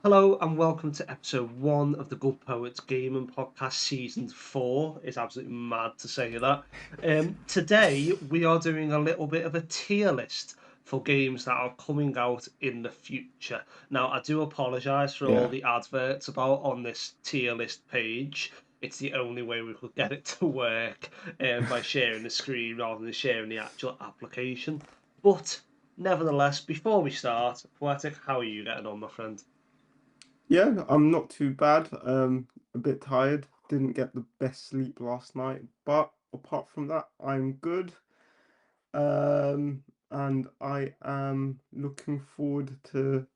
Hello and welcome to episode 1 of the Good Poets Gaming Podcast Season 4. It's absolutely mad to say that. Today we are doing a little bit of a tier list for games that are coming out in the future. Now, I do apologise for all Yeah. the adverts about on this tier list page. It's the only way we could get it to work by sharing the screen rather than sharing the actual application. But nevertheless, before we start, Poetic, how are you getting on, my friend? Yeah, I'm not too bad. A bit tired. Didn't get the best sleep last night, but apart from that, I'm good. And I am looking forward to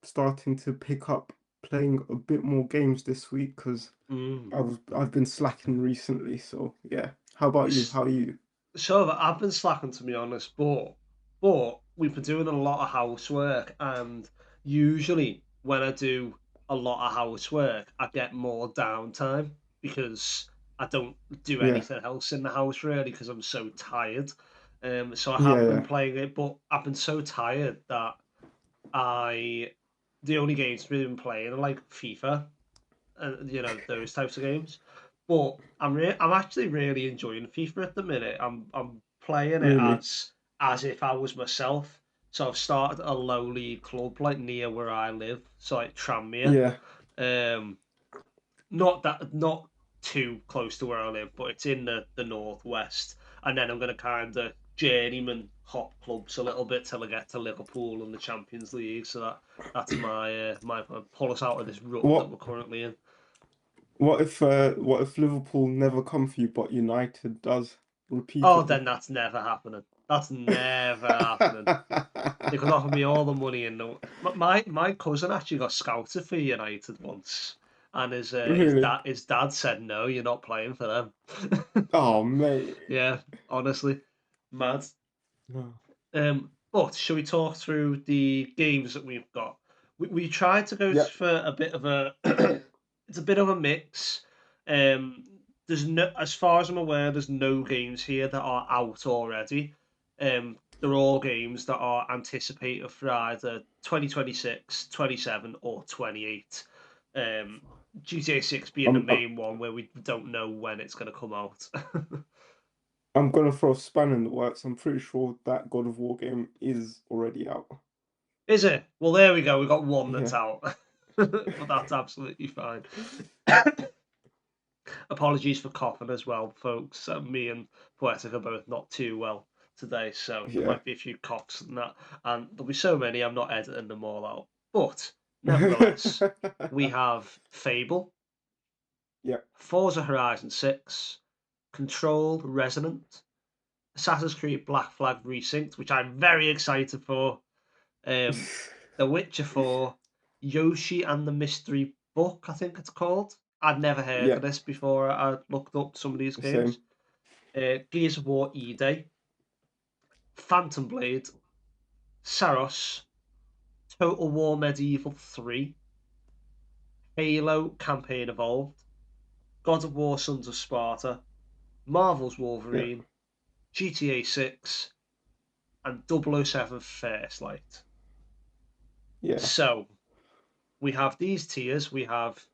starting to pick up playing a bit more games this week because Mm. I've been slacking recently. So yeah. How about you? How are you? So I've been slacking to be honest, but we've been doing a lot of housework, and usually when I do a lot of housework, I get more downtime because I don't do Yeah. anything else in the house really because I'm so tired. So I Yeah, have been yeah. playing it, but I've been so tired that I the only games I've been playing are like FIFA and those types of games. But I'm actually really enjoying FIFA at the minute. I'm playing it Really? as if I was myself. So I've started a low league club like near where I live, so like Tranmere. Yeah. Um, not too close to where I live, but it's in the northwest. And then I'm gonna kind of journeyman hop clubs a little bit till I get to Liverpool and the Champions League. So that's my pull us out of this rut that What we're currently in. what if Liverpool never come for you, but United does Oh, repeatedly? then that's never happening. That's never happening. They could offer me all the money in the. My cousin actually got scouted for United once, and Really? his dad said no, you're not playing for them. Oh, mate. Yeah, honestly, mad. No. But shall we talk through the games that we've got? We tried to go Yeah. for a bit of a it's a bit of a mix. Um, there's no, as far as I'm aware, there's no games here that are out already. They're all games that are anticipated for either 2026, 27, or 28. Um, GTA 6 being the I'm I'm, main one where we don't know when it's going to come out. I'm gonna throw a span in the works. I'm pretty sure that God of War game is already out. Is it? Well, there we go. We got one that's Yeah. out, but that's absolutely fine. Apologies for coughing as well, folks. Me and Poetic are both not too well today, so there Yeah. might be a few coughs and that. And there'll be so many, I'm not editing them all out. But nevertheless, we have Fable, Yeah. Forza Horizon 6, Control Resonant, Assassin's Creed Black Flag Resynced, which I'm very excited for. Um, The Witcher 4, Yoshi and the Mystery Book, I think it's called. I'd never heard Yeah. of this before I looked up some of these games. Same. Gears of War E-Day, Phantom Blade, Saros, Total War Medieval 3, Halo Campaign Evolved, God of War Sons of Sparta, Marvel's Yeah. Wolverine, GTA 6, and 007 First Light. Yeah. So we have these tiers. We have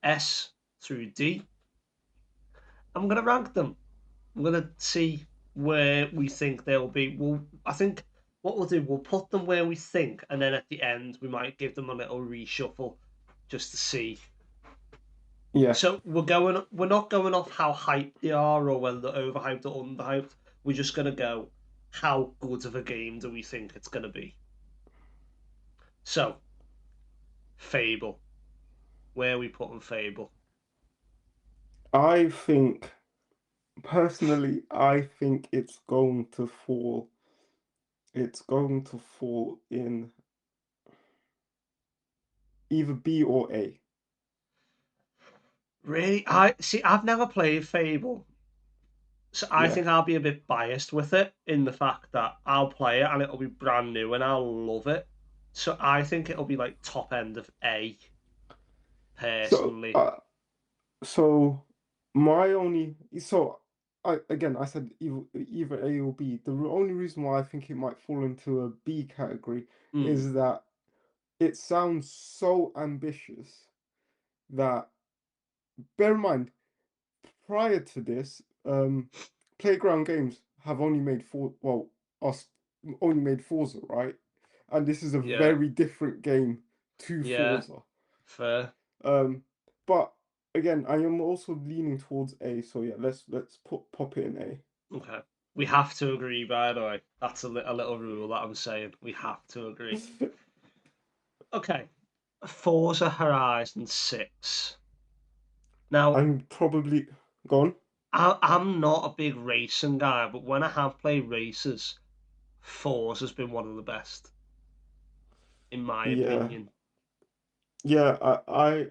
S through D. I'm going to rank them. I'm going to see where we think they'll be. I think what we'll do, we'll put them where we think, and then at the end, we might give them a little reshuffle just to see. Yeah. So we're not going off how hyped they are or whether they're overhyped or underhyped. We're just going to go, how good of a game do we think it's going to be? So, Fable. Where are we putting Fable? I think personally, I think it's going to fall in either B or A. Really? I see. I've never played Fable, so I Yeah. think I'll be a bit biased with it in the fact that I'll play it and it'll be brand new and I'll love it. So I think it'll be like top end of A So, personally. uh, so my only so I said either A or B. The only reason why I think it might fall into a B category Hmm. is that it sounds so ambitious that, bear in mind, prior to this, Playground Games have only made us only made Forza, right? And this is a Yeah, very different game to yeah, Forza. fair. Um, but again, I am also leaning towards A. So yeah, let's pop it in A. Okay. We have to agree, by the way. That's a little rule that I'm saying. We have to agree. Okay. Forza Horizon 6. Now, I'm probably gone. I'm not a big racing guy, but when I have played races, Forza's been one of the best, in my Yeah, opinion. yeah. I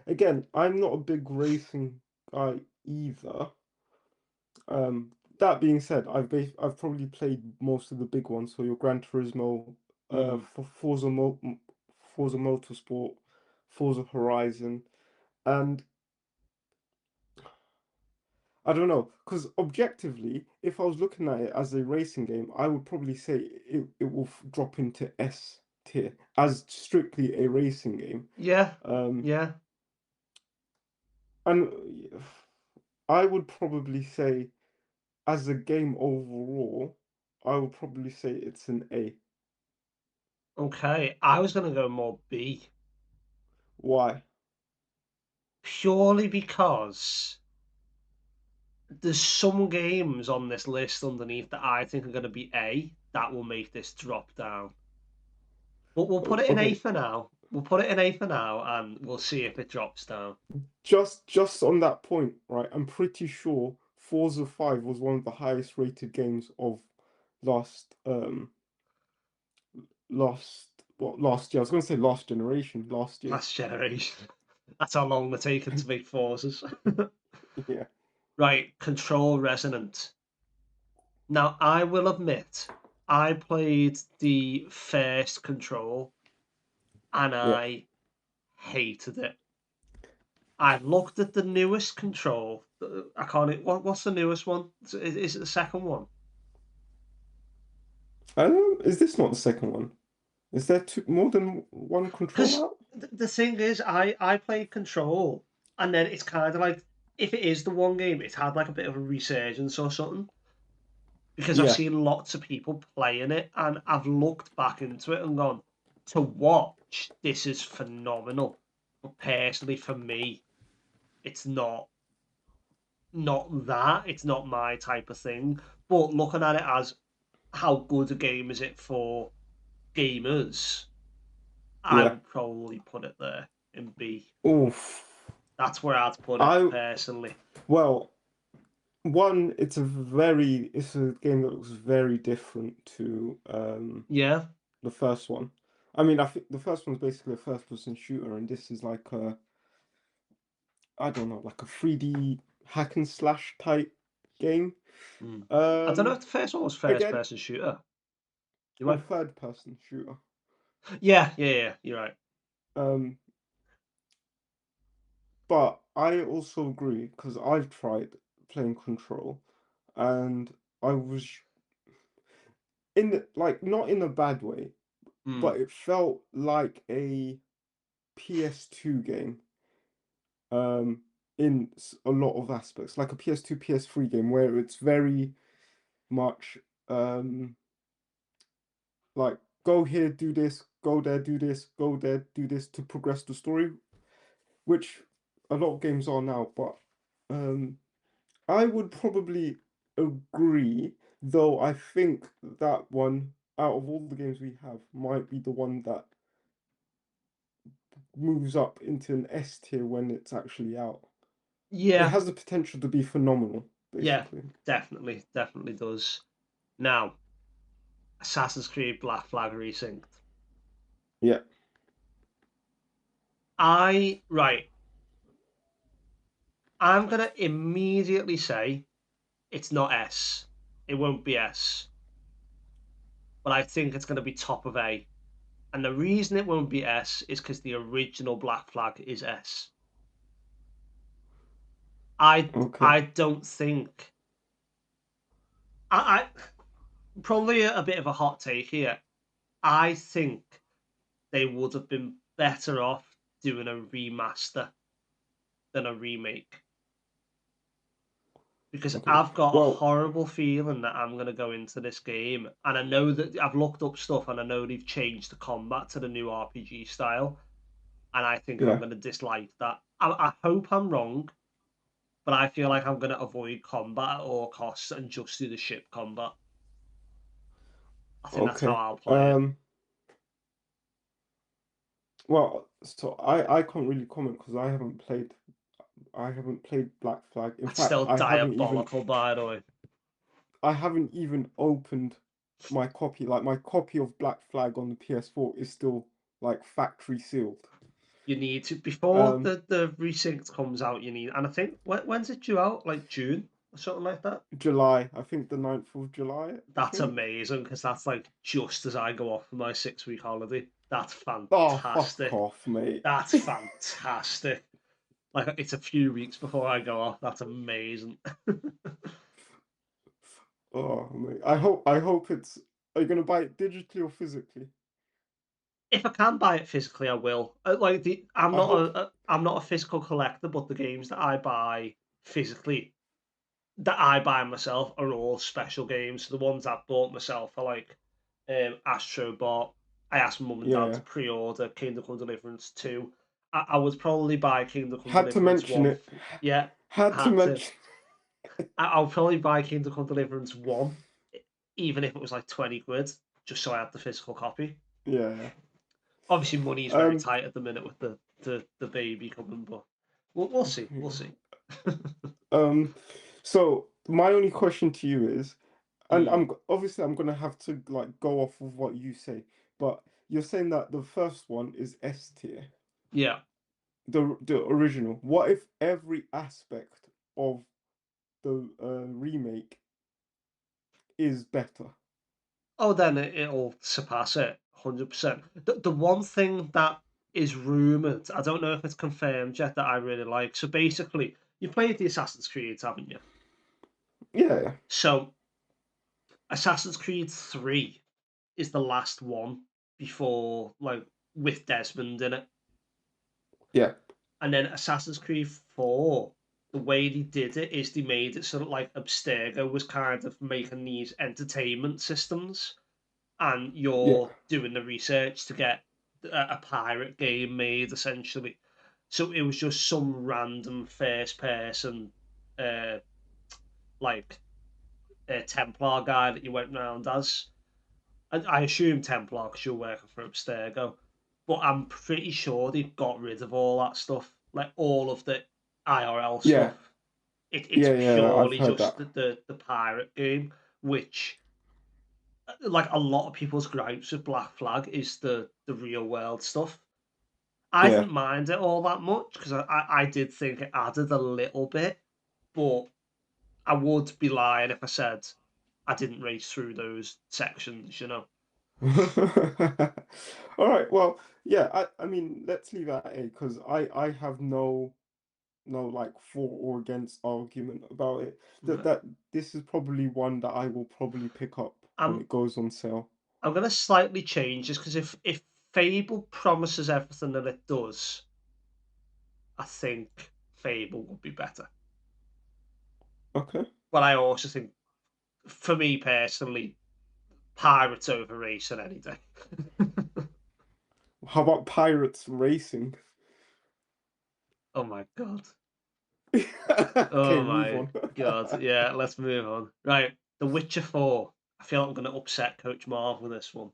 again, I'm not a big racing guy either. Um, that being said, I've probably played most of the big ones. So your Gran Turismo, Mm. Forza Motorsport, Forza Horizon, and I don't know, because objectively, if I was looking at it as a racing game, I would probably say it will drop into S tier as strictly a racing game. Yeah, Um, yeah. and I would probably say, as a game overall, I would probably say it's an A. Okay. I was going to go more B, Why? purely because there's some games on this list underneath that I think are going to be A that will make this drop down. But we'll put it in A Okay, for now. We'll put it in A for now, and we'll see if it drops down. just on that point, right? I'm pretty sure Forza 5 was one of the highest rated games of last last year. I was going to say last generation, last year. Last generation. That's how long they're taking to make forces. Yeah, Right, Control Resonant. Now, I will admit, I played the first Control and yeah. I hated it. I looked at the newest Control. I can't. What's the newest one? Is it the second one? Is this not the second one? Is there more than one control Because out? the thing is, I played Control, and then it's kind of like if it is the one game, it's had like a bit of a resurgence or something. Because I've Yeah, seen lots of people playing it, and I've looked back into it and gone, to watch, this is phenomenal. But personally, for me, it's not that. It's not my type of thing. But looking at it as how good a game is it for gamers, I yeah. would probably put it there in B. Oof. That's where I'd put it I personally. well, one, it's a game that looks very different to Yeah. the first one. I mean, I think the first one's basically a first person shooter, and this is like a, I don't know, like a 3D hack and slash type game. Mm. I don't know Um, if the first one was first again, person shooter. You or might. third person shooter. Yeah, yeah, yeah. You're right. Um, but I also agree because I've tried playing Control, and I was like not in a bad way, Mm. but it felt like a PS2 game. Um, in a lot of aspects, like a PS2, PS3 game, where it's very much like go here, do this, go there, do this, go there, do this to progress the story, which a lot of games are now. But um, I would probably agree, though I think that one out of all the games we have might be the one that moves up into an S tier when it's actually out. It Yeah, has the potential to be phenomenal, yeah, basically. definitely, definitely does. Now, Assassin's Creed Black Flag Resynced. Yeah. Right, I'm gonna immediately say it's not S. It won't be S, but I think it's gonna be top of A. And the reason it won't be S is because the original Black Flag is S. Okay. I don't think I probably a bit of a hot take here. I think they would have been better off doing a remaster than a remake. Because Okay. I've got a Well, horrible feeling that I'm going to go into this game, and I know that I've looked up stuff and I know they've changed the combat to the new RPG style, and I think I'm yeah. going to dislike that. I hope I'm wrong, but I feel like I'm going to avoid combat at all costs and just do the ship combat. I think that's how Okay. I'll play it. Well, so I can't really comment because I haven't played Black Flag. In That's fact, still diabolical, by the way. I haven't even opened my copy. Like my copy of Black Flag on the PS4 is still like factory sealed. You need to before Um, the resynced comes out. You need, and I think when's it due out? Like June or something like that. July, I think the 9th of July, I That's think. amazing because that's like just as I go off for my 6 week holiday. That's Oh, fuck fantastic. off, mate. That's fantastic. Like it's a few weeks before I go off. That's amazing. Oh, mate. I hope it's. Are you gonna buy it digitally or physically? If I can buy it physically, I will. Like I'm I not hope. I'm not a physical collector, but the games that I buy physically, that I buy myself, are all special games. The ones I've bought myself are like Astrobot. I asked mum and dad to Yeah. pre-order Kingdom Come Deliverance 2. I would probably buy Kingdom Come Had to Deliverance mention 1. it. Yeah, Had I to had to. mention. I'll probably buy Kingdom Come Deliverance 1, even if it was like 20 quid, just so I had the physical copy. Yeah. Obviously, money is very Um. tight at the minute with the baby coming, but we'll see. We'll Yeah. see. Um. So my only question to you is, and Mm, obviously I'm gonna have to like go off of what you say, but you're saying that the first one is S tier, yeah. the original. What if every aspect of the remake is better? Oh, then it'll surpass it 100%. The one thing that is rumored, I don't know if it's confirmed yet, that I really like. So basically, you played the Assassin's Creed, haven't you? Yeah. So Assassin's Creed 3 is the last one before, like, with Desmond in it. Yeah. And then Assassin's Creed 4, the way they did it is they made it so that, like, Abstergo was kind of making these entertainment systems, and Yeah. you're doing the research to get a pirate game made, essentially. So it was just some random first person, uh, like, Templar guy that you went around as. I assume Templar because you're working for Abstergo, but I'm pretty sure they've got rid of all that stuff, like all of the IRL Yeah. stuff. It's Yeah. Yeah. I've purely heard just that. the pirate game, which, like a lot of people's gripes with Black Flag, is the real world stuff. I Yeah. didn't mind it all that much because I did think it added a little bit, but I would be lying if I said I didn't race through those sections, you know. All right. Well, yeah. I mean, let's leave that at A because I have no like for or against argument about it. Right. That this is probably one that I will probably pick up when I'm it goes on sale. I'm gonna slightly change this because if Fable promises everything that it does, I think Fable would be better. Okay. But I also think, for me personally, Pirates over Racing any day. How about Pirates Racing? Oh my god. Okay, Oh move my on. god. Yeah, let's move on. Right, The Witcher 4. I feel like I'm gonna upset Coach Marv with this one.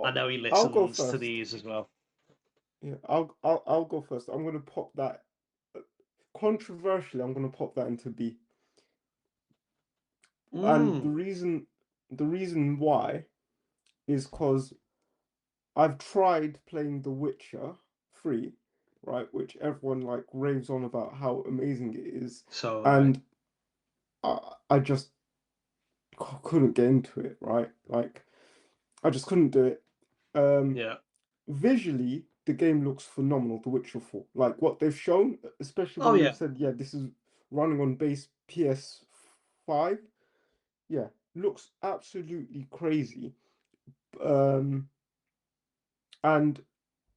I know he I'll go listens to first. these as well. Yeah, I'll go first. I'm gonna pop that. Controversially, I'm gonna pop that into B. And Mm. the reason why is because I've tried playing The Witcher 3, right, which everyone like raves on about how amazing it is, So have I. and I just couldn't get into it, right? Like I just couldn't do it. Um, Yeah. Visually, the game looks phenomenal, The Witcher 4. Like what they've shown, especially Oh when they've yeah. said, yeah, this is running on base PS5. Yeah, looks absolutely crazy. Um, And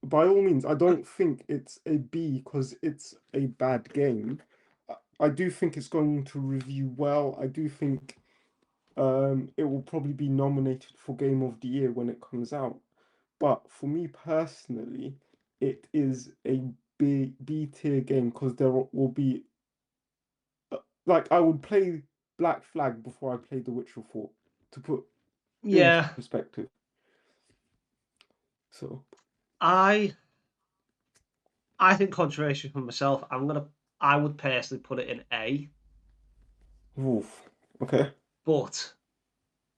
by all means, I don't think it's a B because it's a bad game. I do think it's going to review well. I do think it will probably be nominated for Game of the Year when it comes out. But for me personally, it is a B tier game because there will be like I would play Black Flag before I play The Witcher 4 to put into Yeah, perspective. So, I think controversial for myself. I would personally put it in A, Wolf. Okay. but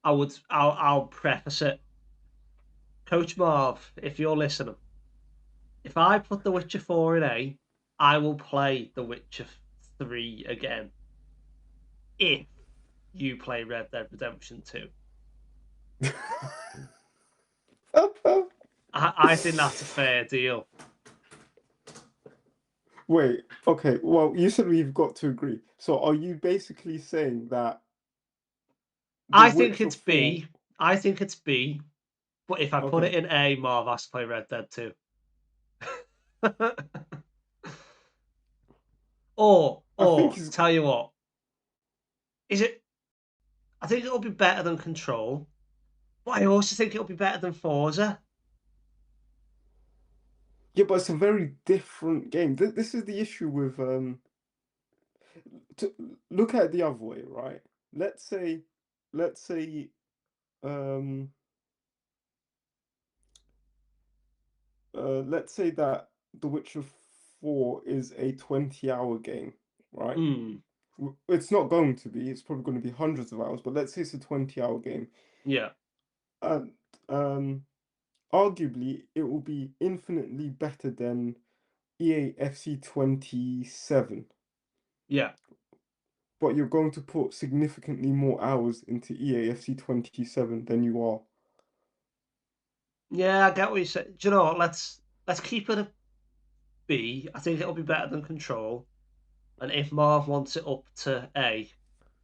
I'll preface it. Coach Marv, if you're listening, if I put The Witcher 4 in A, I will play The Witcher 3 again if you play Red Dead Redemption 2. I think that's a fair deal. Wait, okay. Well, you said we've got to agree. So are you basically saying that The I think Witcher it's 4, B. I think it's B. But if I put it okay. in A, Marv has to play Red Dead 2. I think or he's tell you what, is it? I think it'll be better than Control, but I also think it'll be better than Forza. yeah, but it's a very different game. This is the issue with to look at it the other way, right? Let's say let's say um let's say that The Witcher 4 is a 20-hour game, right? Hmm. It's not going to be, it's probably going to be hundreds of hours, but let's say it's a 20-hour game. Yeah. And arguably, it will be infinitely better than EA FC 27, Yeah. but you're going to put significantly more hours into EA FC 27 than you are. Yeah, I get what you said. Do you know what? Let's keep it a B. I think it'll be better than Control. And if Marv wants it up to A,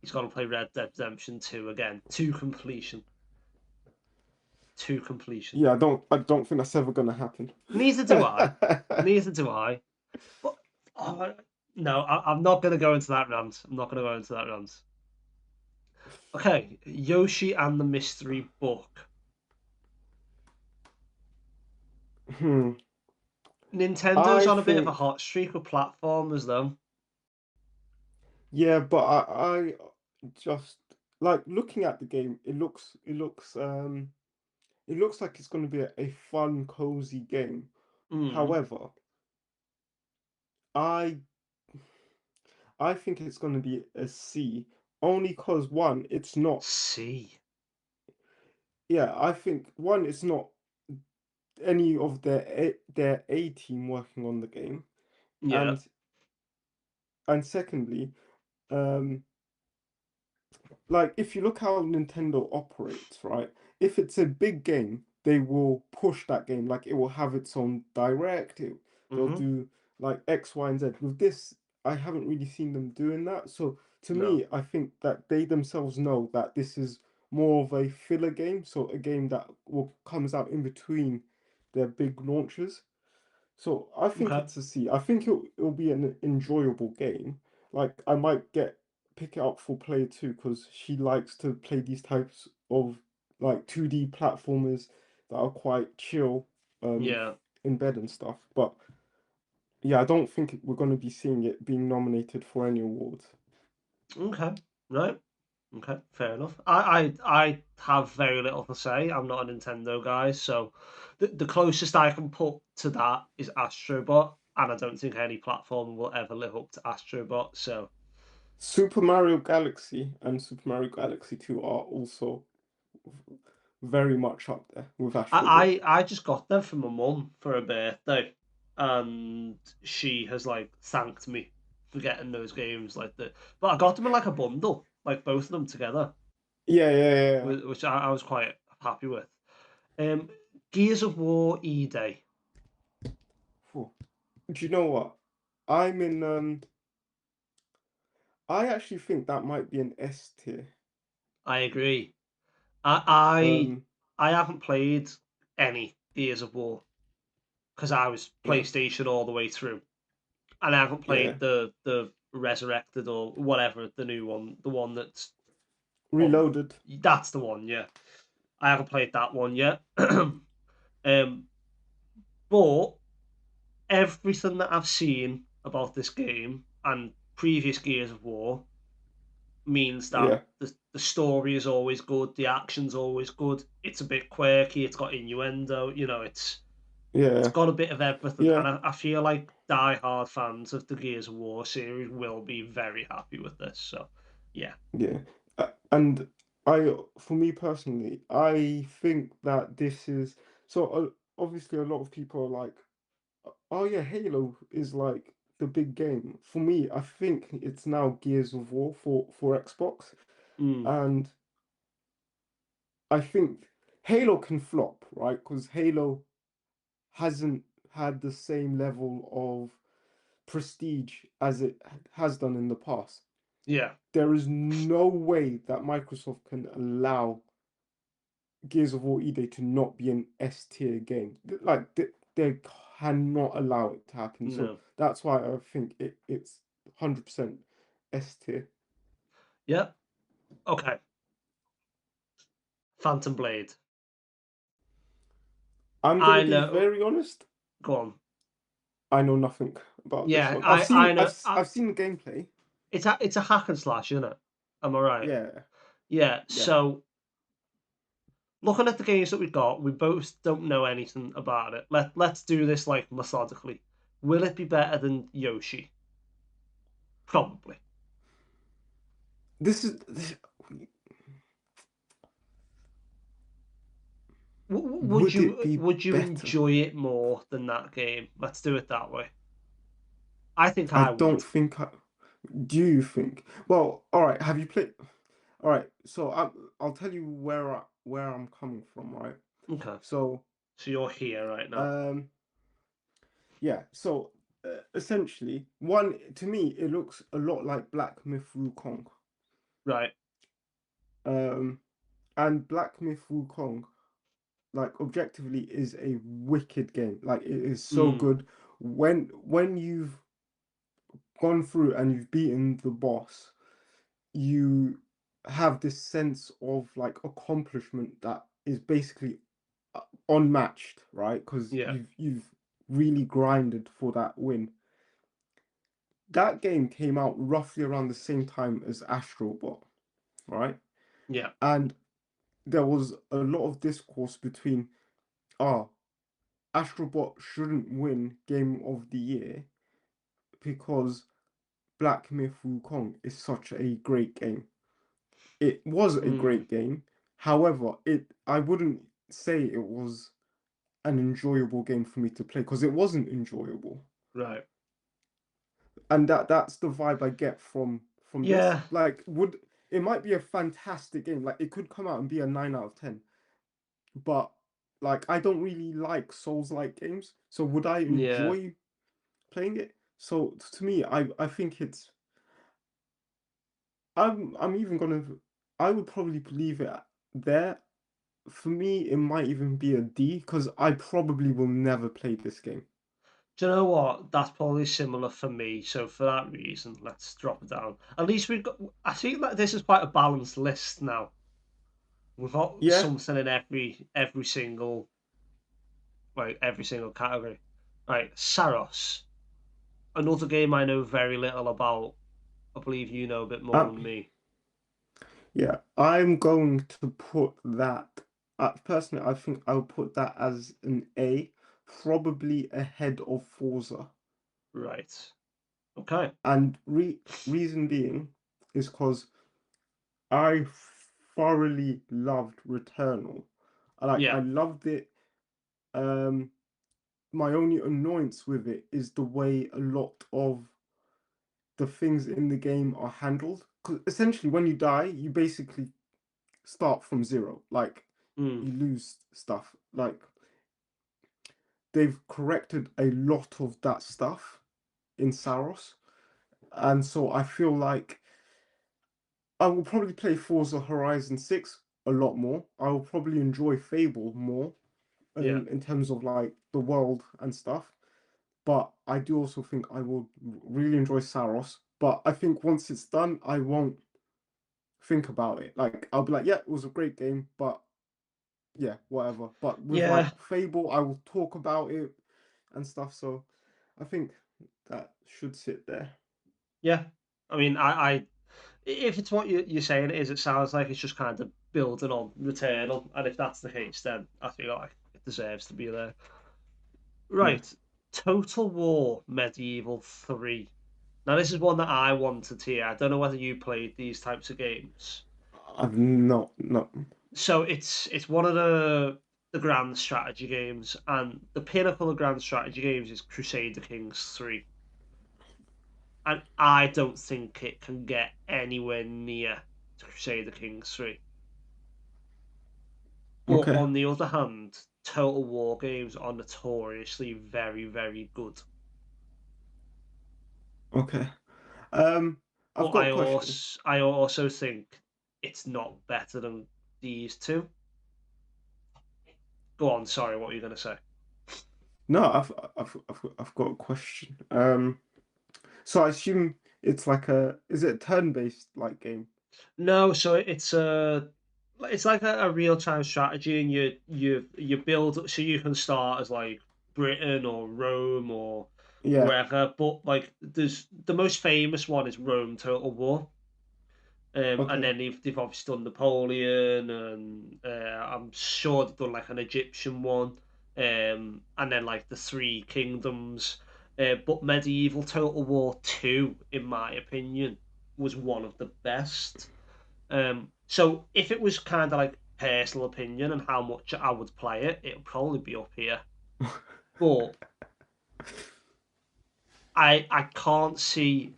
he's got to play Red Dead Redemption 2 again to completion. To completion. Yeah, I don't think that's ever gonna happen. Neither do I. Neither do I. But oh, no, I'm not going to go into that rant. I'm not going to go into that rant. Okay, Yoshi and the Mystery Book. Hmm. Nintendo's I on a bit of a think, hot streak with platformers, though. yeah, but I just like looking at the game, it looks like it's going to be a fun, cozy game. Mm. However, I I think it's going to be a C, only because one, it's not. C. Yeah, I think one, it's not any of their A team working on the game, Yeah. and secondly, um, like if you look how Nintendo operates, right? If it's a big game, they will push that game. Like it will have its own direct. They'll Mm-hmm. do like X, Y, and Z. With this, I haven't really seen them doing that. So to No. me, I think that they themselves know that this is more of a filler game. So a game that will comes out in between their big launches. So I think Okay. it's a C. I think it'll be an enjoyable game. Like I might pick it up for player two because she likes to play these types of like 2D platformers that are quite chill um Yeah. in bed and stuff. But yeah, I don't think we're going to be seeing it being nominated for any awards. Okay. Right. Okay. Fair enough. I have very little to say. I'm not a Nintendo guy, so the closest I can put to that is Astrobot, and I don't think any platform will ever live up to Astrobot. So Super Mario Galaxy and Super Mario Galaxy 2 are also very much up there with Astro Bot. I just got them from my mum for her birthday, and she has like thanked me for getting those games like the. But I got them in like a bundle, like both of them together, Yeah, yeah, yeah, yeah. which I was quite happy with. Um, Gears of War E Day. Phew. Do you know what? I'm in I actually think that might be an S tier. I agree. I Um I haven't played any Gears of War. because I was Yeah. PlayStation all the way through, and I haven't Yeah. played the Resurrected or whatever the new one, the one that's on. Reloaded. That's the one, yeah. I haven't played that one yet. um, but everything that I've seen about this game and previous Gears of War means that Yeah. the story is always good, the action's always good. It's a bit quirky, it's got innuendo, it's Yeah. got a bit of everything, Yeah. and I feel like die-hard fans of the Gears of War series will be very happy with this. So, yeah. Yeah. And for me personally, I think that this is so. Obviously, a lot of people are like, "Oh yeah, Halo is like the big game." For me, I think it's now Gears of War for Xbox, Mm, and I think Halo can flop, right? Because Halo hasn't had the same level of prestige as it has done in the past. yeah, There is no way that Microsoft can allow Gears of War ED to not be an S tier game. Like they cannot allow it to happen. So no. that's why I think it's 100% S tier. Yeah, okay. Phantom Blade. I'm gonna I be know. very honest. Go on. I know nothing about this Yeah, one. I know. I've seen the gameplay. It's a hack and slash, isn't it? Am I right? Yeah, Yeah. yeah. So looking at the games that we got, we both don't know anything about it. Let's do this like methodically. Will it be better than Yoshi? Probably. This is this, Would would it you be would you better? enjoy it more than that game? Let's do it that way. I think I I don't would. think I. Do you think? Well, all right. Have you played? All right. So I'll tell you where I'm coming from. Right. Okay. So So you're here right now. um yeah. So essentially, one to me it looks a lot like Black Myth Wukong. Right. Um, and Black Myth Wukong, like objectively, is a wicked game. Like it is so Mm, good. When you've gone through and you've beaten the boss, you have this sense of like accomplishment that is basically unmatched, right? Because yeah. you've really grinded for that win. That game came out roughly around the same time as Astrobot, right? Yeah. And there was a lot of discourse between, ah, Astrobot shouldn't win Game of the Year because Black Myth Wukong is such a great game. It was a Mm, great game. However, it I wouldn't say it was an enjoyable game for me to play because it wasn't enjoyable. right. And that's the vibe I get from this. Yeah. Like would it might be a fantastic game. Like it could come out and be a 9 out of 10. But like I don't really like Souls-like games. So would I Yeah. enjoy playing it? So to me, I think it's I'm even gonna I would probably leave it there. For me, it might even be a D because I probably will never play this game. Do you know what? That's probably similar for me. So for that reason, let's drop it down. At least we've got. I think that this is quite a balanced list now. We've got Yeah, something in every single every single category. Right, Saros. Another game I know very little about. I believe you know a bit more um, than me. yeah. I'm going to put that. Personally, I think I'll put that as an A, probably ahead of Forza. Right. Okay. And reason being is because I thoroughly loved Returnal. I Yeah. loved it. Um, my only annoyance with it is the way a lot of the things in the game are handled. Because essentially, when you die, you basically start from zero. Like Mm, you lose stuff. Like they've corrected a lot of that stuff in Saros, and so I feel like I will probably play Forza Horizon 6 a lot more. I will probably enjoy Fable more, Yeah. in terms of like the world and stuff. But I do also think I will really enjoy Saros. But I think once it's done, I won't think about it. Like I'll be like, yeah, it was a great game, but yeah, whatever. But with like Yeah. Fable, I will talk about it and stuff. So I think that should sit there. Yeah. I mean, if it's what you're saying it is, it sounds like it's just kind of building on Returnal, and if that's the case, then I feel like it deserves to be there. Yeah, Right, Total War Medieval 3. Now, this is one that I wanted here. I don't know whether you played these types of games. I've not. So it's one of the grand strategy games, and the pinnacle of grand strategy games is Crusader Kings 3. And I don't think it can get anywhere near to Crusader Kings 3. But Okay, on the other hand, Total War games are notoriously very, very good. okay. But I've got a question. I also think it's not better than these two. Go on, sorry, what were you going to say? No, I've got a question. So I assume it's like is it a turn-based like game? No, so it's like a real time strategy, and you build so you can start as like Britain or Rome or Yeah. wherever. But like there's the most famous one is Rome Total War. And Okay. then they've obviously done Napoleon, and I'm sure they've done like an Egyptian one, and then like the Three Kingdoms. But Medieval Total War 2, in my opinion, was one of the best. So if it was kind of like personal opinion and how much I would play it, it'll probably be up here. But I can't see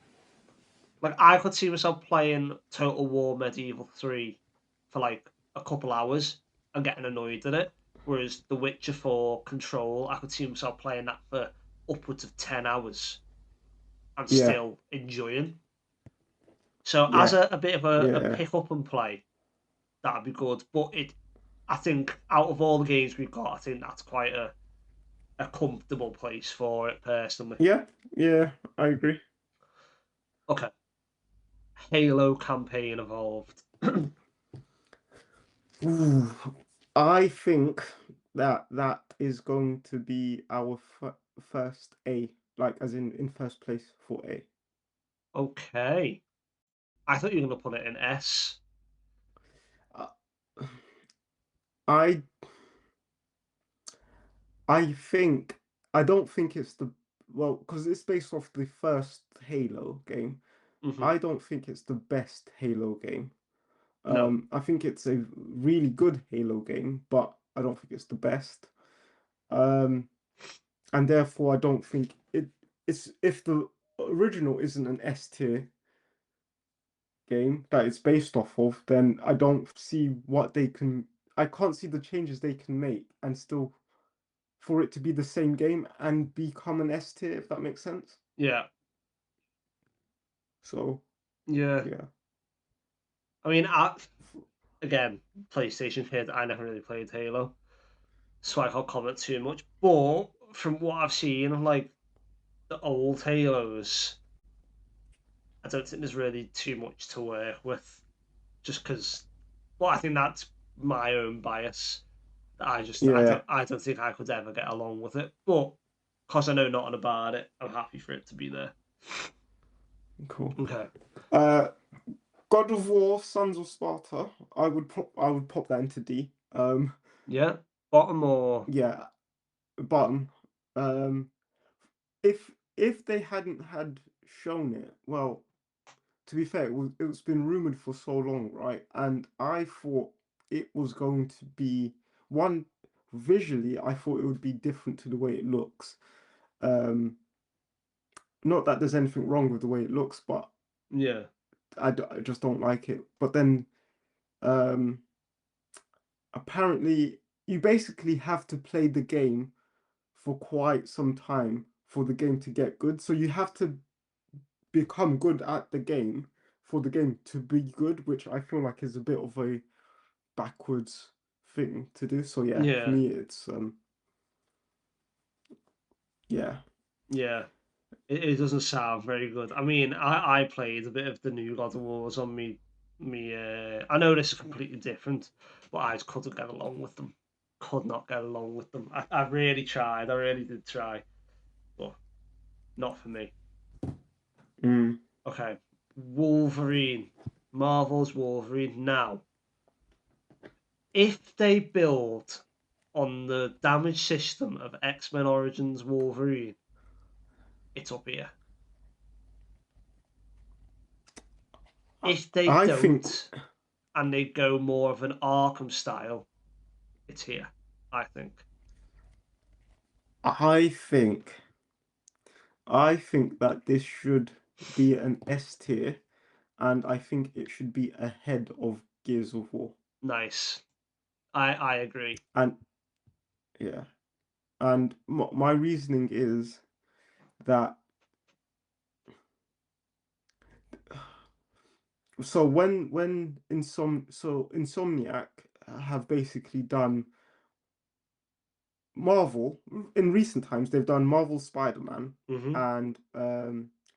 like I could see myself playing Total War Medieval 3 for like a couple hours and getting annoyed at it. Whereas The Witcher 4 Control, I could see myself playing that for upwards of 10 hours and Yeah. still enjoying. So as Yeah. a bit of a Yeah. pick up and play, that'd be good. But I think out of all the games we've got, I think that's quite a comfortable place for it personally. Yeah. Yeah. I agree. Okay, Halo campaign evolved. Ooh, I think that is going to be our first A, like as in first place for A. Okay, I thought you were gonna put it in S. Uh, I I think I don't think it's the well because it's based off the first Halo game. Hmm. I don't think it's the best Halo game. No, I think it's a really good Halo game, but I don't think it's the best. Um, and therefore I don't think it's if the original isn't an S tier game that it's based off of, then I don't see what they can. I can't see the changes they can make and still for it to be the same game and become an S tier, if that makes sense. yeah, So yeah. yeah, I mean, again, PlayStation kid. I never really played Halo, so I can't comment too much. But from what I've seen of like the old Halos, I don't think there's really too much to work with. Just because, well, I think that's my own bias. yeah, I don't think I could ever get along with it. But because I know nothing about it, I'm happy for it to be there. cool. Okay. Uh, God of War, Sons of Sparta. I would pop that into D. Yeah. Bottom or Yeah, bottom. Um, if they hadn't had shown it, well, to be fair, it's been rumored for so long, right? And I thought it was going to be one visually. I thought it would be different to the way it looks. Um, not that there's anything wrong with the way it looks, but yeah. I just don't like it. But then um, apparently, you basically have to play the game for quite some time for the game to get good. So you have to become good at the game for the game to be good, which I feel like is a bit of a backwards thing to do. So yeah, for Yeah. me, it's Yeah. Yeah, it doesn't sound very good. I mean, I played a bit of the new God of Wars on me. I know this is completely different, but I just couldn't get along with them. Could not get along with them. I really tried. I really did try, but not for me. Mm. Okay, Wolverine, Marvel's Wolverine. Now, if they build on the damage system of X-Men Origins Wolverine, it's up here. If they I think don't, and they go more of an Arkham style, it's here, I think. I think I think that this should be an S tier, and I think it should be ahead of Gears of War. Nice. I agree. And yeah, and my reasoning is that so when Insomniac have basically done Marvel in recent times, they've done Marvel Spider-Man Hmm. and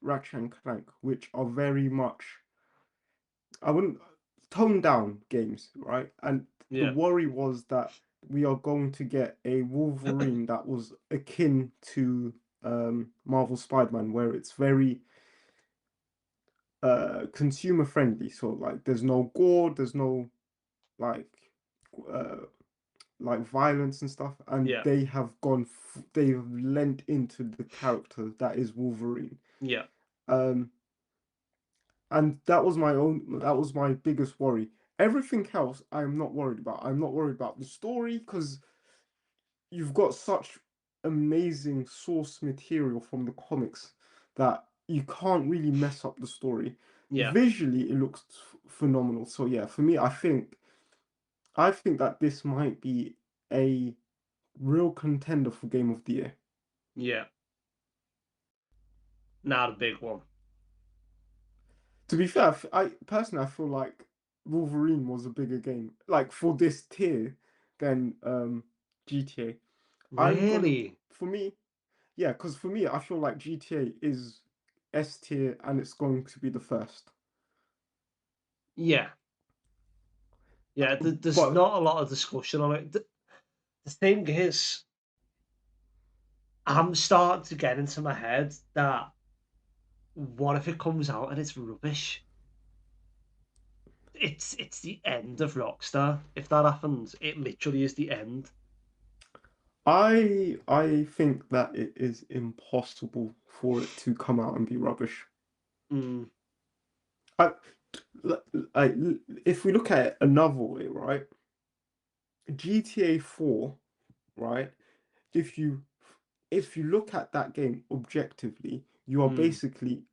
Ratchet and Clank, which are very much, I wouldn't, toned down games, right? And the Yeah. worry was that we are going to get a Wolverine that was akin to Marvel Spider-Man, where it's very consumer friendly. So like there's no gore, there's no like uh violence and stuff, and Yeah. they've lent into the character that is Wolverine. Yeah. Um and that was my biggest worry. Everything else I'm not worried about. I'm not worried about the story because you've got such amazing source material from the comics that you can't really mess up the story. Yeah. Visually, it looks phenomenal. So yeah, for me, I think that this might be a real contender for Game of the Year. Yeah. Now the big one. To be fair, I personally I feel like Wolverine was a bigger game, like for this tier than GTA. I'm gonna Really? for me, yeah, because for me, I feel like GTA is S tier and it's going to be the first. Yeah. Yeah. There's But not a lot of discussion on it. The thing is, I'm starting to get into my head that what if it comes out and it's rubbish? It's the end of Rockstar. If that happens, it literally is the end. I think that it is impossible for it to come out and be rubbish. Mm, I, I, if we look at it another way, right? GTA 4, right? If you if you look at that game objectively, you are mm, basically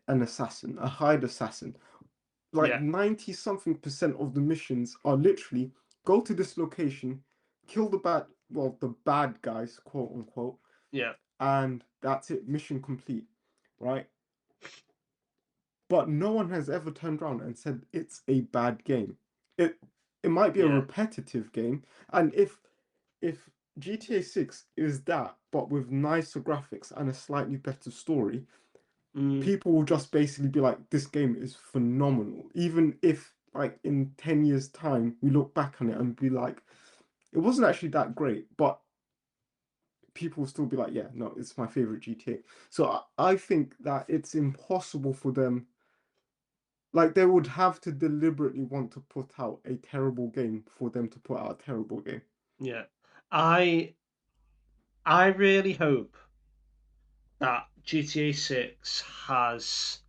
an assassin, a hired assassin. Like yeah, 90 something percent of the missions are literally go to this location, kill the bad guys, quote unquote, yeah, and that's it, mission complete, right? But no one has ever turned around and said it's a bad game. It it might be a yeah, repetitive game, and if GTA 6 is that, but with nicer graphics and a slightly better story, mm, people will just basically be like, this game is phenomenal. Even if, like, in 10 years' time, we look back on it and be like, it wasn't actually that great, but people will still be like, yeah, no, it's my favorite GTA. So I think that it's impossible for them, like, they would have to deliberately want to put out a terrible game for them to put out a terrible game. yeah. I I really hope that GTA 6 has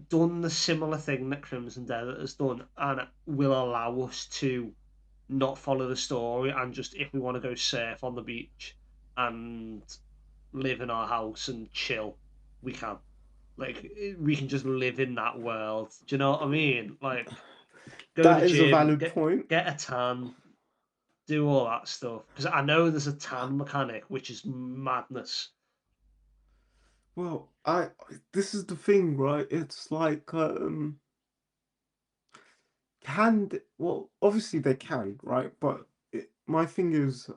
done the similar thing that Crimson Desert has done and will allow us to not follow the story and just if we want to go surf on the beach and live in our house and chill, we can. Like we can just live in that world. Do you know what I mean? Like go to the That is a gym, valid point. get a tan, do all that stuff. Because I know there's a tan mechanic, which is madness. Well, this is the thing, right? It's like well, obviously they can, right? But my thing is,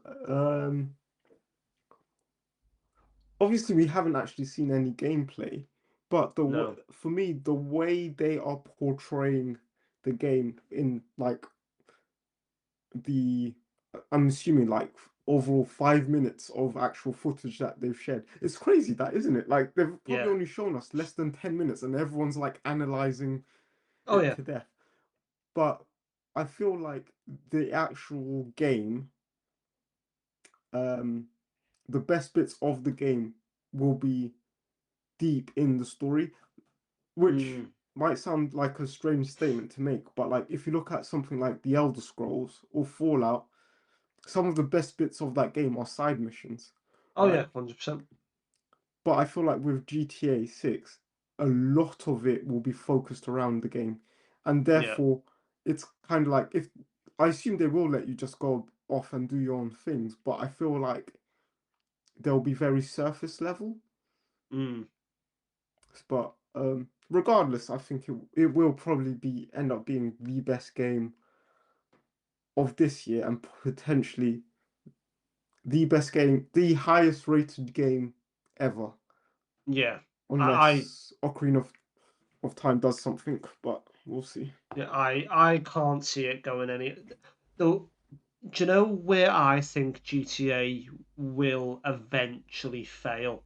obviously we haven't actually seen any gameplay, but No. for me, the way they are portraying the game in like the, I'm assuming like overall 5 minutes of actual footage that they've shared. It's crazy that, isn't it? Like they've probably Yeah. only shown us less than 10 minutes and everyone's like analyzing Oh it yeah. to death. But I feel like the actual game, um, the best bits of the game will be deep in the story, which Mm. might sound like a strange statement to make, but like if you look at something like The Elder Scrolls or Fallout, some of the best bits of that game are side missions, Oh right? yeah. 100%. But I feel like with GTA 6, a lot of it will be focused around the game. And Yeah. therefore, it's kind of like if I assume they will let you just go off and do your own things, but I feel like they'll be very surface level. Mm. But regardless, I think it will probably be end up being the best game of this year and potentially the best game, the highest rated game ever, Yeah. I unless Ocarina of Time does something, but we'll see. yeah, I can't see it going any. Though, do you know where I think GTA will eventually fail?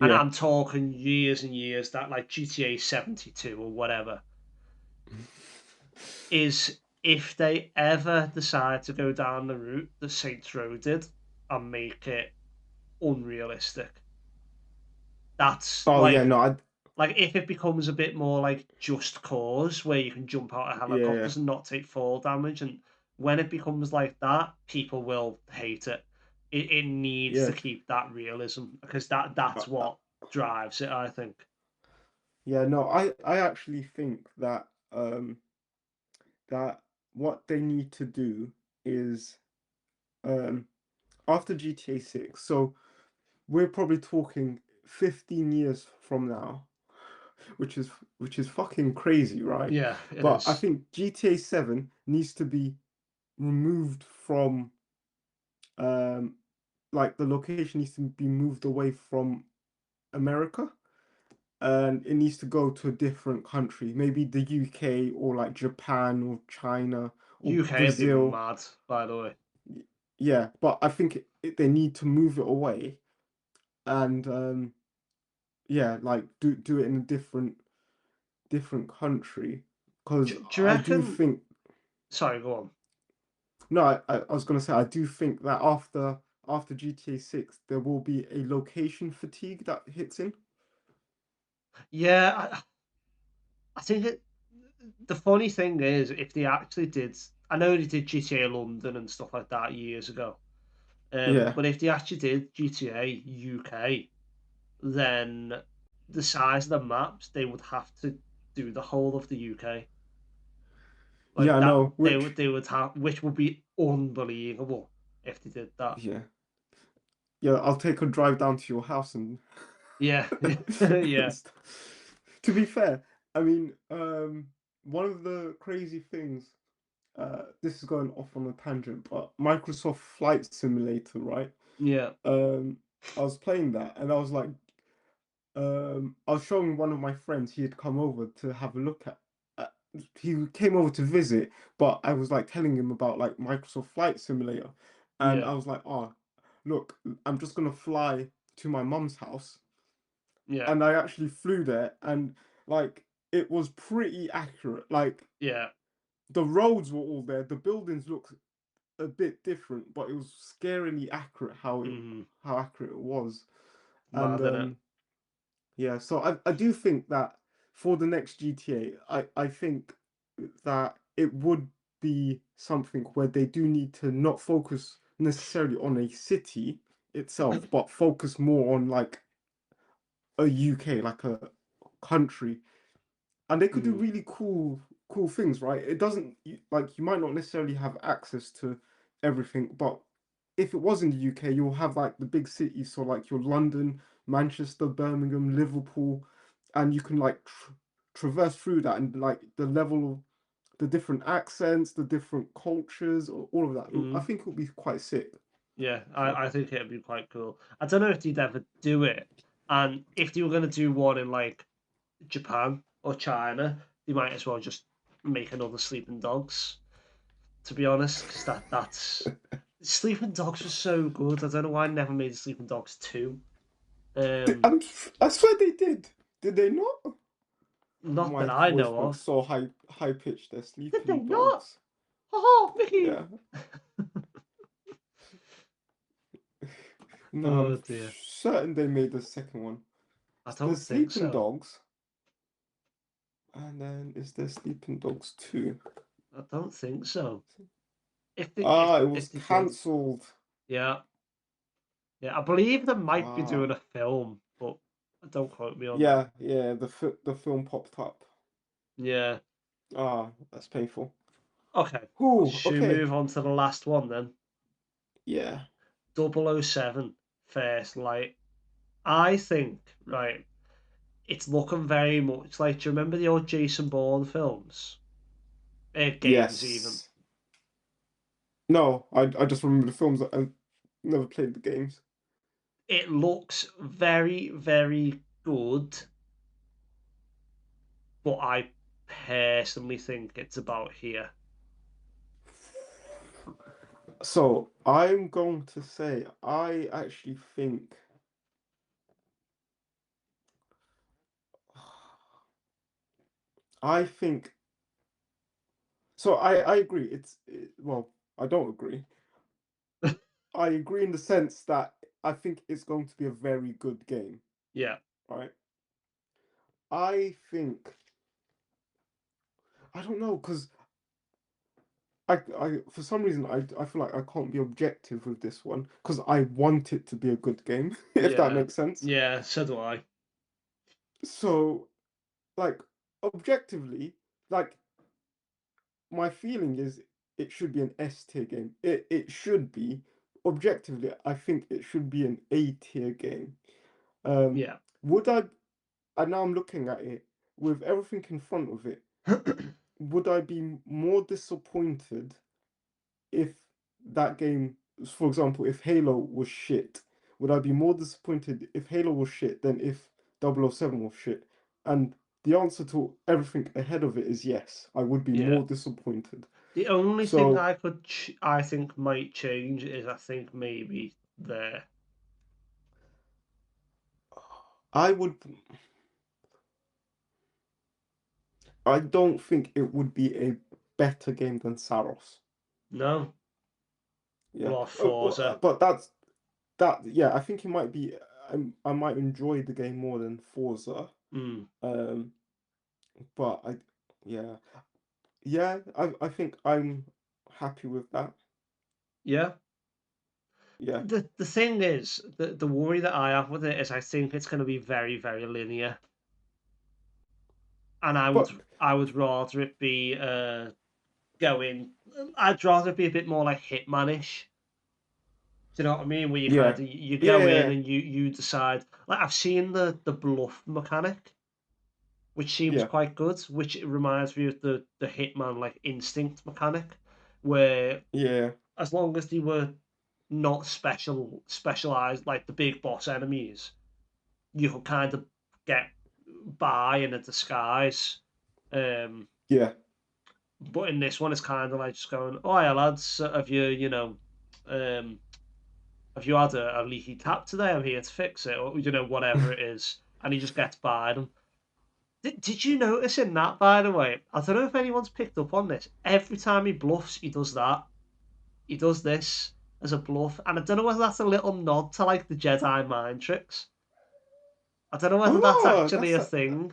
And Yeah. I'm talking years and years, that like GTA 72 or whatever, is if they ever decide to go down the route that Saints Row did and make it unrealistic. That's Oh yeah, no, like if it becomes a bit more like Just Cause, where you can jump out of yeah, helicopters and not take fall damage, and when it becomes like that, people will hate it. It needs yeah, to keep that realism because uh, that's uh, what drives it, I think. yeah. No, I actually think that what they need to do is um after GTA 6. So we're probably talking 15 years from now, which is which is fucking crazy, right? Yeah, it But I is. think GTA 7 needs to be removed from um like the location needs to be moved away from America and it needs to go to a different country, maybe the UK or like Japan or China or UK would be Brazil. mad, by the way. Yeah, but I think they need to move it away and yeah, like do it in a different country because Do you I do reckon? think Sorry, go on. no, I was gonna say I do think that after GTA 6 there will be a location fatigue that hits in. Yeah, I think the funny thing is, if they actually did, I know they did GTA London and stuff like that years ago. Yeah, But if they actually did GTA UK, then the size of the maps, they would have to do the whole of the UK. yeah, Like I that, know. Which they would have, which would be unbelievable if they did that. yeah, yeah, I'll take a drive down to your house and Yeah, and yeah, to be fair, I mean, one of the crazy things, this is going off on a tangent, but Microsoft Flight Simulator, right? yeah, Um, I was playing that and I was like, I was showing one of my friends, he had come over to have a look at he came over to visit, but I was like telling him about like Microsoft Flight Simulator, and yeah, I was like, oh, look, I'm just gonna fly to my mum's house, yeah, and I actually flew there, and like it was pretty accurate. Like yeah. the roads were all there, the buildings looked a bit different, but it was scarily accurate Mm, how accurate it was, and mad in it. yeah, so I do think that for the next GTA, I think that it would be something where they do need to not focus necessarily on a city itself, but focus more on like a UK, like a country, and they could do Mm, really cool things, right? It doesn't like you might not necessarily have access to everything, but if it was in the UK, you'll have like the big cities, so like your London, Manchester, Birmingham, Liverpool, and you can like traverse through that and like the level of the different accents, the different cultures, all of that. I mm. think it'll be quite sick. Yeah, So I think it'd be quite cool. I don't know if they'd ever do it, and if they were going to do one in like Japan or China, they might as well just make another Sleeping Dogs. To be honest, because that's Sleeping Dogs was so good. I don't know why I never made Sleeping Dogs 2. Um, I swear they did. Did they not? Not that My I voice know went of. so high pitched. They're Did they sleeping not? dogs. Oh, Mickey! Yeah. No, Oh I'm dear. certain they made the second one. I The don't think Sleeping so. Dogs, and then is there Sleeping Dogs 2? I don't think so. If they if Ah, it was if they did, cancelled. yeah, yeah. I believe they might be doing Ah, a film, but don't quote me on that. yeah. The film popped up. Yeah. Ah, that's painful. Okay. Ooh, Should we okay. move on to the last one then? Yeah. 007 First Light. I think, right, it's looking very much like, do you remember the old Jason Bourne films? Games even. Yes. No, I just remember the films. I never played the games. It looks very, very good, but I personally think it's about here. So I'm going to say I actually think I think so. I agree. Well, I don't agree. I agree in the sense that I think it's going to be a very good game, Yeah, right? I think I don't know because I for some reason I feel like I can't be objective with this one because I want it to be a good game, if that yeah, makes sense. yeah, so do I. So like objectively, like my feeling is it should be an S tier game. It should be objectively. I think it should be an A tier game. Um, Yeah. would I? And now I'm looking at it with everything in front of it. Would I be more disappointed if that game, for example, if Halo was shit? Would I be more disappointed if Halo was shit than if 007 was shit? And the answer to everything ahead of it is yes. I would be Yeah. more disappointed. The only thing So I think might change is I think maybe there. I would. I don't think it would be a better game than Saros. No, Yeah, or Forza. but that. Yeah, I think it might be. I might enjoy the game more than Forza. Mm. Um, but yeah, yeah. I think I'm happy with that. Yeah. Yeah, The thing is, the worry that I have with it is I think it's going to be very, very linear, and but I would rather it be going. I'd rather it be a bit more like Hitmanish. Do you know what I mean? Where you kind yeah, of you go in yeah, and you decide. Like I've seen the bluff mechanic, which seems yeah, quite good. Which reminds me of the Hitman like instinct mechanic, where yeah, as long as they were not specialized like the big boss enemies, you could kind of get by in a disguise. Um, yeah, but in this one, it's kind of like just going, "Oh yeah, lads, have um, have you had a leaky tap today? I'm here to fix it," or whatever it is, and he just gets by them. Did you notice in that, by the way? I don't know if anyone's picked up on this. Every time he bluffs, he does that. He does this as a bluff, and I don't know whether that's a little nod to like the Jedi mind tricks. I don't know whether that's Oh, actually a thing.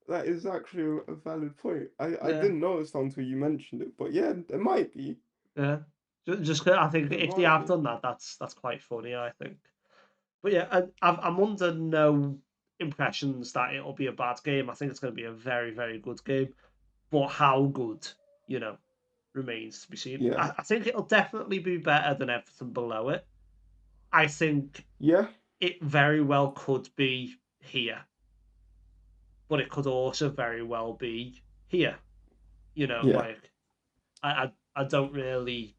that is actually a valid point. I Yeah, didn't notice until you mentioned it, but yeah, it might be. yeah. Just 'cause I think It if they might have be. done that, that's quite funny. I think. But yeah, I'm under no impressions that it'll be a bad game. I think it's going to be a very, very good game. But how good, you know, remains to be seen. Yeah, I think it'll definitely be better than everything below it. I think yeah, it very well could be here, but it could also very well be here. yeah. Like I don't really.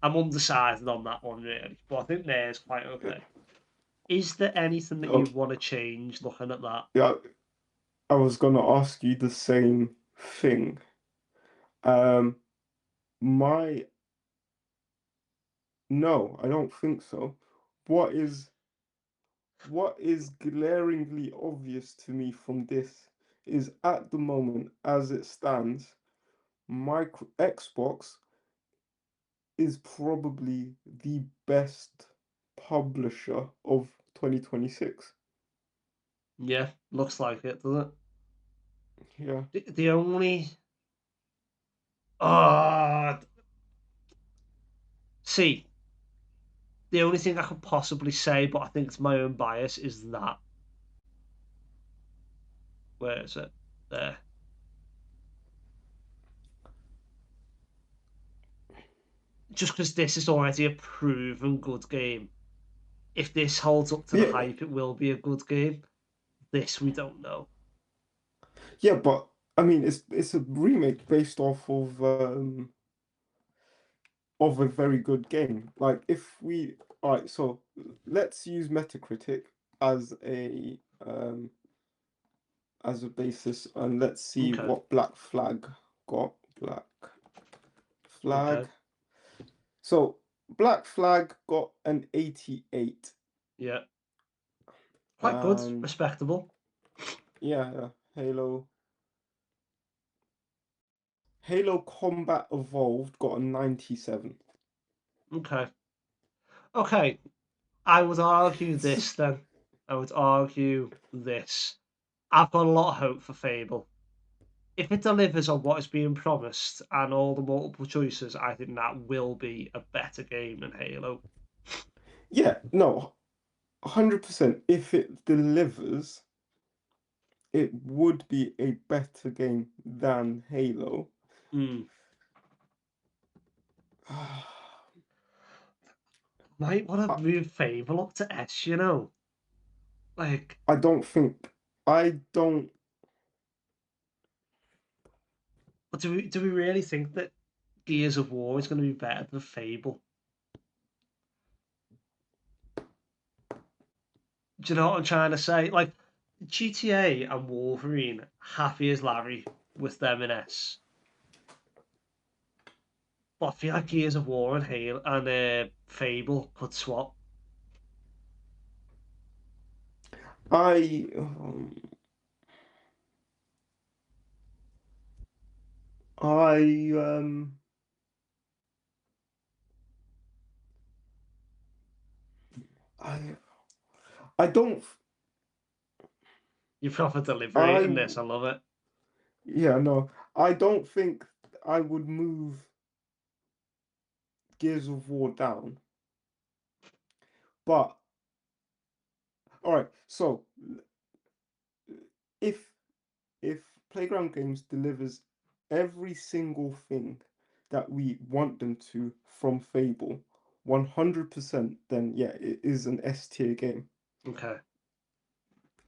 I'm undecided on that one really, but I think theirs quite okay. Is there anything that Oh, you want to change looking at that? yeah, I was gonna ask you the same thing. Um, my No, I don't think so. What is what is glaringly obvious to me from this is at the moment, as it stands, Xbox is probably the best publisher of 2026. Yeah, looks like it, doesn't Yeah. it? The only oh, see, the only thing I could possibly say, but I think it's my own bias, is that where is it? There. Just because this is already a proven good game. If this holds up to the Yeah, hype, it will be a good game. This we don't know. yeah, but I mean it's a remake based off of a very good game. Like if we all right, so let's use Metacritic as a basis and let's see Okay. what Black Flag got. Black Okay. Flag. So Black Flag got an 88 Yeah. Quite good. and Respectable. yeah, Halo Combat Evolved got a 97. Okay. Okay. I would argue this then. I would argue this. I've got a lot of hope for Fable. If it delivers on what is being promised and all the multiple choices, I think that will be a better game than Halo. Yeah, no, 100%. If it delivers, it would be a better game than Halo. Mm. Might want I, to move Fable up to S, you know? Like, I don't think I don't but do we really think that Gears of War is going to be better than Fable? Do you know what I'm trying to say? Like, GTA and Wolverine, happy as Larry with them in S. But I feel like Gears of War and Halo and Fable could swap. I I I I don't You proper delivery in I this, I love it. yeah, no, I don't think I would move Gears of War down. But all right, so if if Playground Games delivers every single thing that we want them to from Fable, 100%, then yeah, it is an S tier game. Okay.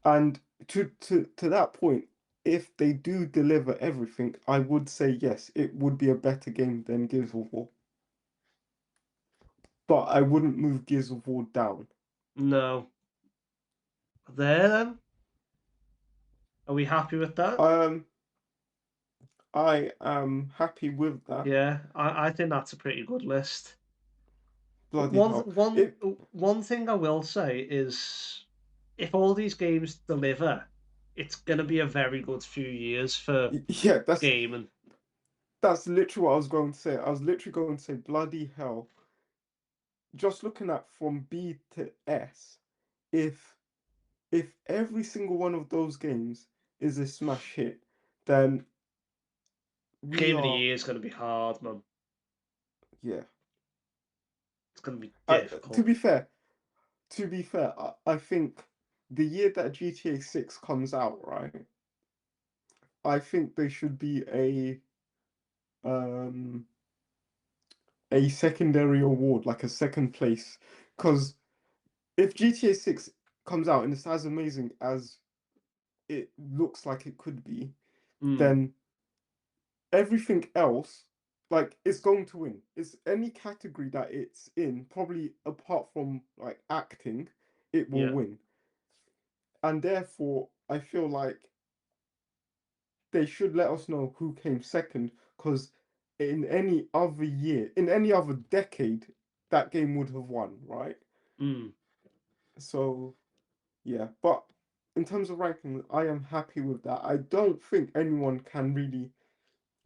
And to that point, if they do deliver everything, I would say yes, it would be a better game than Gears of War. But I wouldn't move Gears of War down. No. There then. Are we happy with that? Um, I am happy with that. Yeah, I think that's a pretty good list. But Bloody hell. It one thing I will say is, if all these games deliver, it's gonna be a very good few years for yeah, gaming. that's literally what I was going to say. I was literally going to say bloody hell. Just looking at from B to S, if every single one of those games is a smash hit, then we Game of the are year is gonna be hard, man. yeah. It's gonna be I, to difficult. be fair, I think the year that GTA 6 comes out, right? I think there should be um a secondary award, like a second place, because if GTA 6 comes out and it's as amazing as it looks like it could be, Mm, then everything else, like it's going to win. It's any category that it's in, probably apart from like acting, it will Yeah. win. And therefore, I feel like they should let us know who came second, because in any other year, in any other decade, that game would have won, right? Mm. So yeah, but in terms of ranking, I am happy with that. I don't think anyone can really,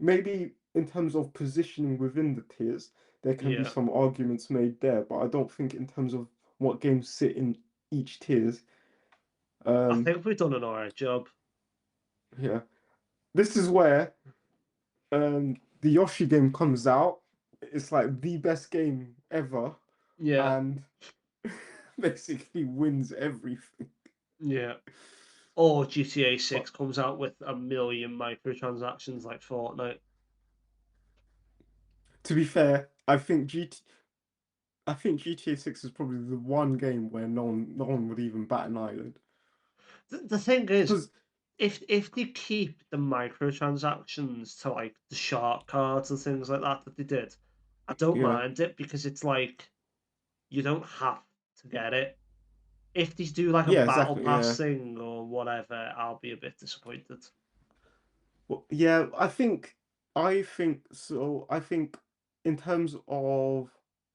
maybe in terms of positioning within the tiers, there can be Yeah. some arguments made there, but I don't think in terms of what games sit in each tiers. I Um, think we've done an alright job. yeah, this is where the Yoshi game comes out. It's like the best game ever, Yeah. and basically wins everything. Yeah. Or GTA But 6 comes out with a million microtransactions like Fortnite. to be fair, I think GTA 6 is probably the one game where no one would even bat an eyelid. The thing is, Because if they keep the microtransactions to like the shark cards and things like that that they did, I don't yeah, mind it because it's like you don't have to get it. If they do like a yeah, battle exactly, pass yeah. thing or whatever, I'll be a bit disappointed. Well, yeah, I think so. I think in terms of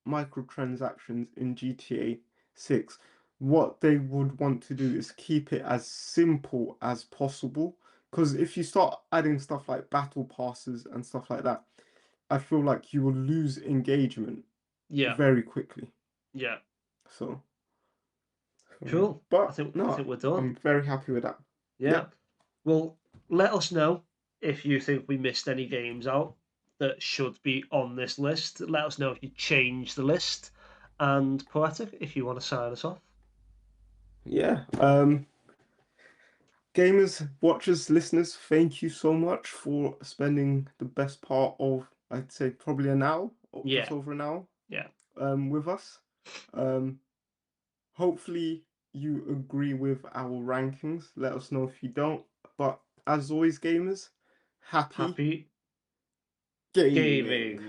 microtransactions in GTA 6, what they would want to do is keep it as simple as possible. Because if you start adding stuff like battle passes and stuff like that, I feel like you will lose engagement Yeah, very quickly. yeah, So, yeah. cool. I But think I no, think we're done. I'm very happy with that. Yeah. Yep. Well, let us know if you think we missed any games out that should be on this list. Let us know if you change the list. And Poetic, if you want to sign us off. Yeah. Gamers, watchers, listeners, thank you so much for spending the best part of, I'd say, probably an hour, or just Yeah, over an hour, yeah. with us. Um, hopefully you agree with our rankings. Let us know if you don't. But as always, gamers, happy Happy gaming. gaming.